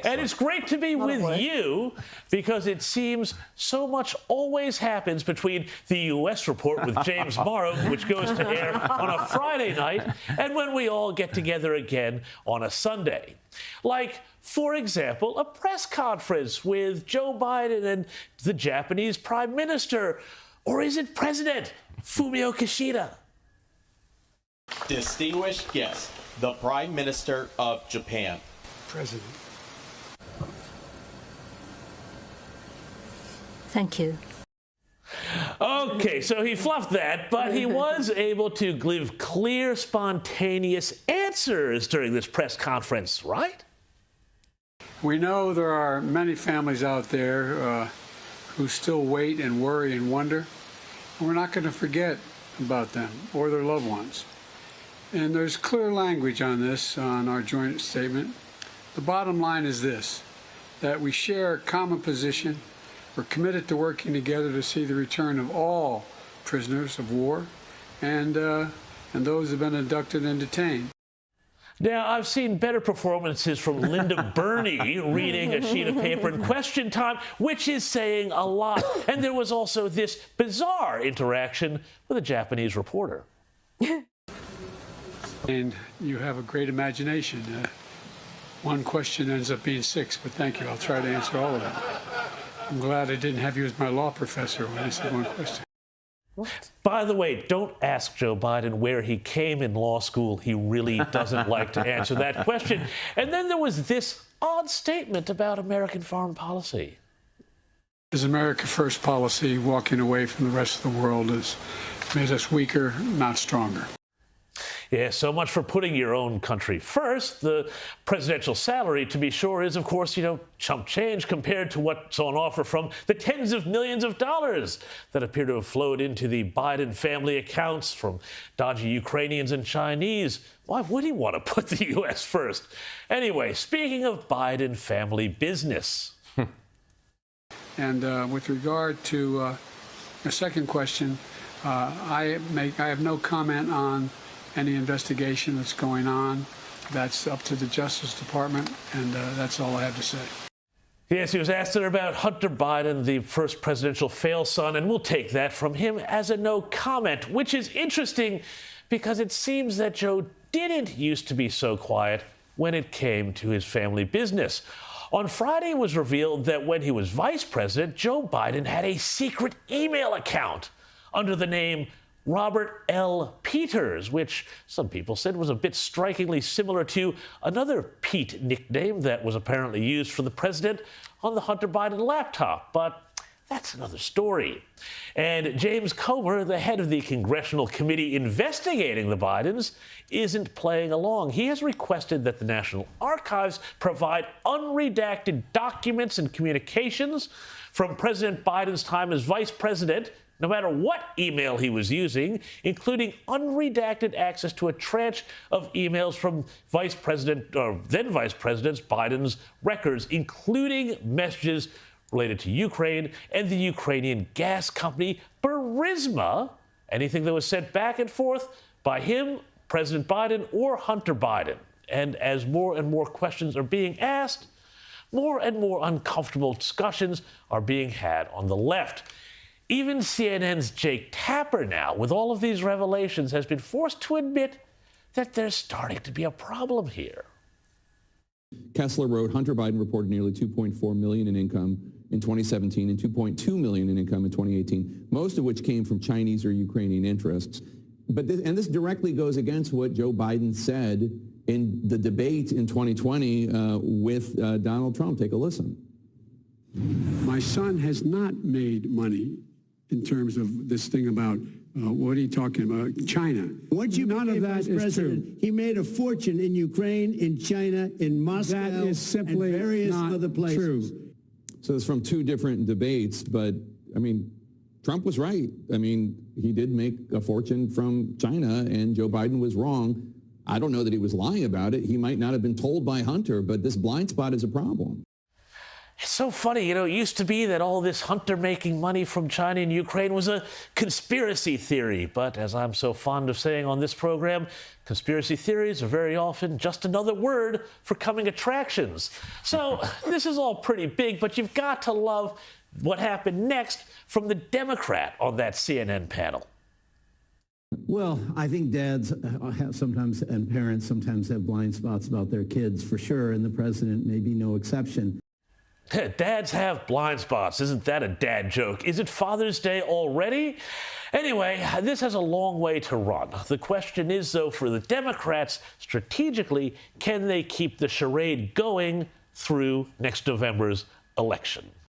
And it's great to be with you because it seems so much always happens between the U.S. report with James Morrow, which goes to air on a Friday night, and when we all get together again on a Sunday. Like, for example, a press conference with Joe Biden and the Japanese Prime Minister. Or is it President Fumio Kishida? Distinguished guest, the Prime Minister of Japan. President. Thank you. Okay, so he fluffed that, but he was able to give clear, spontaneous answers during this press conference, right? We know there are many families out there who still wait and worry and wonder. And we're not going to forget about them or their loved ones. And there's clear language on this, on our joint statement. The bottom line is this, that we share a common position. We're committed to working together to see the return of all prisoners of war and those who have been abducted and detained. Now, I've seen better performances from Linda Burney reading a sheet of paper in question time, which is saying a lot. And there was also this bizarre interaction with a Japanese reporter. And you have a great imagination. One question ends up being six, but thank you. I'll try to answer all of them. I'm glad I didn't have you as my law professor when I said one question. What? By the way, don't ask Joe Biden where he came in law school. He really doesn't like to answer that question. And then there was this odd statement about American foreign policy. Is America First policy walking away from the rest of the world has made us weaker, not stronger. Yeah, so much for putting your own country first. The presidential salary, to be sure, is, of course, chump change compared to what's on offer from the tens of millions of dollars that appear to have flowed into the Biden family accounts from dodgy Ukrainians and Chinese. Why would he want to put the U.S. first? Anyway, speaking of Biden family business. And with regard to the second question, I have no comment on any investigation that's going on. That's up to the Justice Department, and that's all I have to say. Yes, he was asked about Hunter Biden, the first presidential fail son, and we'll take that from him as a no comment, which is interesting because it seems that Joe didn't used to be so quiet when it came to his family business. On Friday, it was revealed that when he was vice president, Joe Biden had a secret email account under the name Robert L. Peters, which some people said was a bit strikingly similar to another Pete nickname that was apparently used for the president on the Hunter Biden laptop. But that's another story. And James Comer, the head of the congressional committee investigating the Bidens, isn't playing along. He has requested that the National Archives provide unredacted documents and communications from President Biden's time as vice president, no matter what email he was using, including unredacted access to a tranche of emails from then Vice President Biden's records, including messages related to Ukraine and the Ukrainian gas company Burisma, anything that was sent back and forth by him, President Biden, or Hunter Biden. And as more and more questions are being asked, more and more uncomfortable discussions are being had on the left. Even CNN's Jake Tapper now, with all of these revelations, has been forced to admit that there's starting to be a problem here. Kessler wrote, Hunter Biden reported nearly $2.4 million in income in 2017 and $2.2 million in income in 2018, most of which came from Chinese or Ukrainian interests. But this directly goes against what Joe Biden said in the debate in 2020 with Donald Trump. Take a listen. My son has not made money in terms of this thing about, what are you talking about, China. Once you None of that vice is president, true. he made a fortune in Ukraine, in China, in Moscow, That is simply and various not other places. true. So it's from two different debates, but, I mean, Trump was right. I mean, he did make a fortune from China, and Joe Biden was wrong. I don't know that he was lying about it. He might not have been told by Hunter, but this blind spot is a problem. It's so funny, it used to be that all this Hunter making money from China and Ukraine was a conspiracy theory. But as I'm so fond of saying on this program, conspiracy theories are very often just another word for coming attractions. So this is all pretty big, but you've got to love what happened next from the Democrat on that CNN panel. Well, I think dads have sometimes, and parents sometimes have blind spots about their kids, for sure, and the president may be no exception. Dads have blind spots. Isn't that a dad joke? Is it Father's Day already? Anyway, this has a long way to run. The question is, though, for the Democrats, strategically, can they keep the charade going through next November's election?